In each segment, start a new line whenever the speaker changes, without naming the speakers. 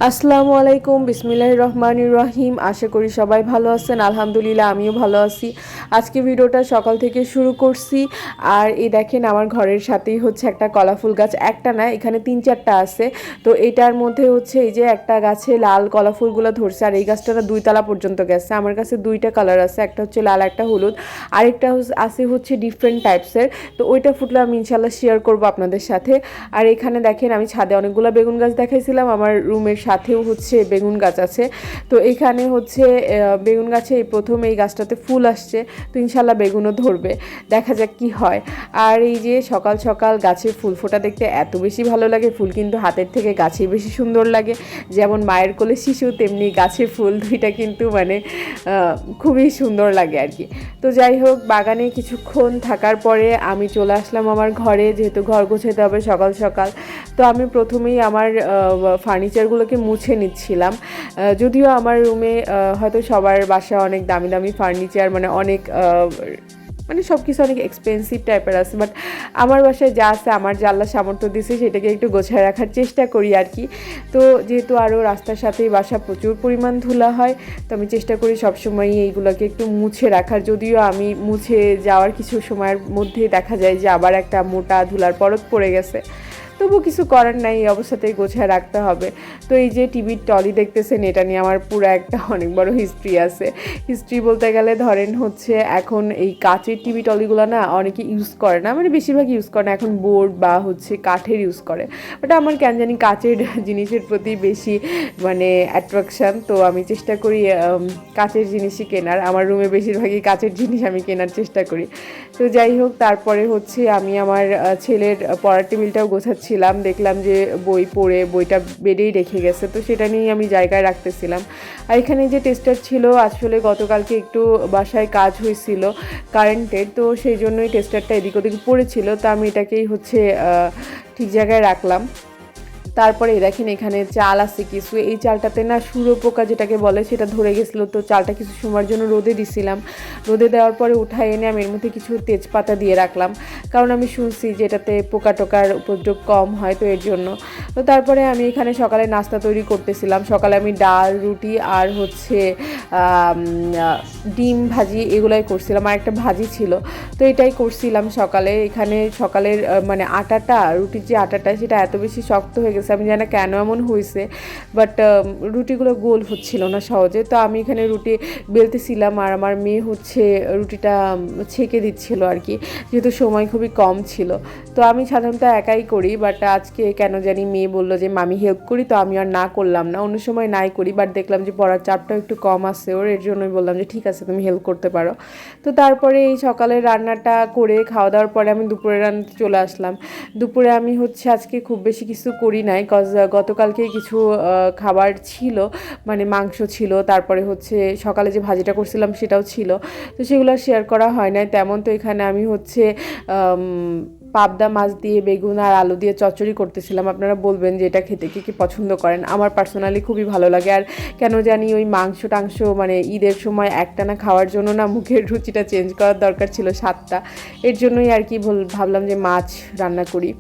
আসসালামু আলাইকুম, বিসমিল্লাহির রহমানির রহিম। আশা করি সবাই ভালো আছেন। আলহামদুলিল্লাহ আমিও ভালো আছি। আজকে ভিডিওটা সকাল থেকে শুরু করছি। আর এই দেখেন আমার ঘরের সাথেই হচ্ছে একটা কলা ফুল গাছ, একটা না এখানে 3-4টা আছে। তো এটার মধ্যে হচ্ছে এই যে একটা গাছে লাল কলা ফুলগুলো ধরছে, আর এই গাছটা 2 তলা পর্যন্ত গেছে। আমার কাছে 2টা কালার আছে, একটা হচ্ছে লাল একটা হলুদ, আরেকটা আছে হচ্ছে ডিফারেন্ট টাইপসের। তো ওইটা ফুটলে আমি ইনশাল্লাহ শেয়ার করবো আপনাদের সাথে। আর এখানে দেখেন আমি ছাদে অনেকগুলো বেগুন গাছ দেখাইছিলাম, আমার রুমের সাথেও হচ্ছে বেগুন গাছ আছে। তো এখানে হচ্ছে বেগুন গাছে এই প্রথম এই গাছটাতে ফুল আসছে। তো ইনশাল্লাহ বেগুনও ধরবে, দেখা যাক কি হয়। আর এই যে সকাল সকাল গাছে ফুল ফোটা দেখতে এত বেশি ভালো লাগে। ফুল কিন্তু হাতের থেকে গাছে বেশি সুন্দর লাগে। যেমন মায়ের কোলে শিশু, তেমনি গাছে ফুল, দুইটা কিন্তু মানে খুবই সুন্দর লাগে আর কি। তো যাই হোক, বাগানে কিছুক্ষণ থাকার পরে আমি চলে আসলাম আমার ঘরে, যেহেতু ঘর গোছাতে হবে সকাল সকাল। তো আমি প্রথমেই আমার ফার্নিচারগুলোকে মুছে নিচ্ছিলাম। যদিও আমার রুমে হয়তো সবার বাসা অনেক দামি দামি ফার্নিচার, মানে অনেক মানে সব কিছু অনেক এক্সপেন্সিভ টাইপের আছে, বাট আমার বাসায় যা আছে, আমার যা আল্লাহ সামর্থ্য দিছে সেটাকে একটু গোছায় রাখার চেষ্টা করি আর কি। তো যেহেতু আরও রাস্তার সাথেই বাসা, প্রচুর পরিমাণ ধুলা হয়, তো আমি চেষ্টা করি সবসময়ই এইগুলোকে একটু মুছে রাখার। যদিও আমি মুছে যাওয়ার কিছু সময়ের মধ্যেই দেখা যায় যে আবার একটা মোটা ধুলার পরত পড়ে গেছে। তবু কিছু করার নাই, এই অবস্থাতেই গোছায় রাখতে হবে। তো এই যে টিভির টলি দেখতেছেন, এটা নিয়ে আমার পুরো একটা অনেক বড় হিস্ট্রি আছে। হিস্ট্রি বলতে গেলে ধরেন হচ্ছে এখন এই কাচের টিভি টলিগুলো না অনেকে ইউজ করে না, মানে বেশিরভাগ ইউজ করে না, এখন বোর্ড বা হচ্ছে কাঠের ইউজ করে। বাট আমার কেন জানি কাচের জিনিসের প্রতি বেশি মানে অ্যাট্রাকশান। তো আমি চেষ্টা করি কাচের জিনিসই কেনার। আমার রুমে বেশিরভাগই কাচের জিনিস আমি কেনার চেষ্টা করি। তো যাই হোক, তারপরে হচ্ছে আমি আমার ছেলের পড়ার টেবিলটাও গোছাচ্ছিলাম। দেখলাম যে বই পড়ে বইটা বেডেই রেখে গেছে, তো সেটা নিয়েই আমি জায়গায় রাখতেছিলাম। আর এখানে যে টেস্টার ছিল, আসলে গতকালকে একটু বাসায় কাজ হয়েছিল কারেন্টের, তো সেই জন্যই টেস্টারটা এদিক ওদিক পড়েছিল। তো আমি এটাকেই হচ্ছে ঠিক জায়গায় রাখলাম। তারপরে দেখেন এখানে চাল আছে কিছু, এই চালটাতে না শুঁড়োপোকা যেটাকে বলে সেটা ধরে গেছিলো। তো চালটা কিছু সময়ের জন্য রোদে দিছিলাম। রোদে দেওয়ার পরে উঠায় এনে আমি এর মধ্যে কিছু তেজপাতা দিয়ে রাখলাম, কারণ আমি শুনছি যে এটাতে পোকা টোকার উপদ্রব কম হয়, তো এর জন্য। তো তারপরে আমি এখানে সকালে নাস্তা তৈরি করতেছিলাম। সকালে আমি ডাল, রুটি আর হচ্ছে ডিম ভাজি এগুলাই করছিলাম, আর একটা ভাজি ছিল। তো এটাই করছিলাম সকালে। এখানে সকালের মানে আটাটা, রুটির যে আটাটা সেটা এত বেশি শক্ত হয়ে গেছে, আমি জানি না কেন এমন হয়েছে, বাট রুটিগুলো গোল হচ্ছিল না সহজে। তো আমি এখানে রুটি বেলতেছিলাম, আর আমার মেয়ে হচ্ছে রুটিটা ছেঁকে দিচ্ছিল আর কি, যেহেতু সময় খুবই কম ছিল। তো আমি সাধারণত একাই করি, বাট আজকে কেন জানি মেয়ে বললো যে মামি হেল্প করি, তো আমি আর না করলাম না। অন্য সময় নাই করি, বাট দেখলাম যে পড়ার চাপটাও একটু কম আছে ওর, এর জন্যই বললাম যে ঠিক আছে তুমি হেল্প করতে পারো। তো তারপরে এই সকালের রান্নাটা করে খাওয়া দাওয়ার পরে আমি দুপুরে রান্নাতে চলে আসলাম। দুপুরে আমি হচ্ছে আজকে খুব বেশি কিছু করি নাই, কজ গতকালকে কিছু খাবার ছিল, মানে মাংস ছিল, তারপরে হচ্ছে সকালে যে ভাজিটা করছিলাম সেটাও ছিল। তো সেগুলো শেয়ার করা হয় নাই তেমন। তো এখানে আমি হচ্ছে পাবদা মাছ দিয়ে বেগুন আর আলু দিয়ে চচ্চড়ি করতেছিলাম। আপনারা বলবেন যে এটা খেতে কি পছন্দ করেন। আমার পার্সোনালি খুবই ভালো লাগে। আর কেন জানি ওই মাংস টাংস মানে ঈদের সময় একটানা খাওয়ার জন্য না মুখের রুচিটা চেঞ্জ করার দরকার ছিল, স্বাদটা। এর জন্যই আর কি ভাবলাম যে মাছ রান্না করি।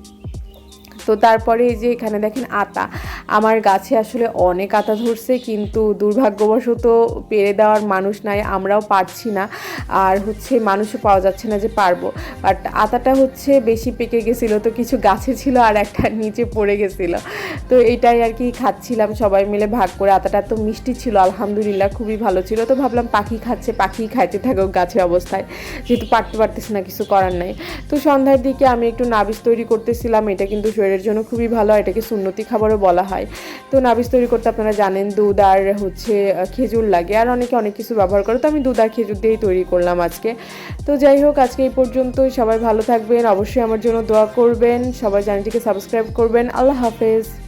তো তারপরে এই যে এখানে দেখেন আতা, আমার গাছে আসলে অনেক আতা ধরছে, কিন্তু দুর্ভাগ্যবশত পেরে দেওয়ার মানুষ নাই, আমরাও পারছি না, আর হচ্ছে মানুষও পাওয়া যাচ্ছে না যে পারবো। বাট আতাটা হচ্ছে বেশি পেকে গেছিলো, তো কিছু গাছে ছিল আর একটা নিচে পড়ে গেছিলো। তো এটাই আর কি খাচ্ছিলাম সবাই মিলে ভাগ করে। আতাটা তো মিষ্টি ছিল, আলহামদুলিল্লাহ খুবই ভালো ছিল। তো ভাবলাম পাখি খাচ্ছে, পাখি খাইতে থাকুক গাছের অবস্থায়, যেহেতু পারতে পারতেছি না, কিছু করার নাই। তো সন্ধ্যার দিকে আমি একটু নাবিজ তৈরি করতেছিলাম। এটা কিন্তু শরীরের জন্য খুবই ভালো, এটাকে সুন্নতি খাবারও বলা হয়। তো নাবিজ তৈরি করতে আপনারা জানেন দুধ আর হচ্ছে খেজুর লাগে, আর অনেকে অনেক কিছু ব্যবহার করে, তো আমি দুধ আর খেজুর দিয়েই তৈরি করলাম আজকে। তো যাই হোক, আজকে এই পর্যন্তই। সবাই ভালো থাকবেন, অবশ্যই আমার জন্য দোয়া করবেন, সবাই চ্যানেলটিকে সাবস্ক্রাইব করবেন। আল্লাহ হাফেজ।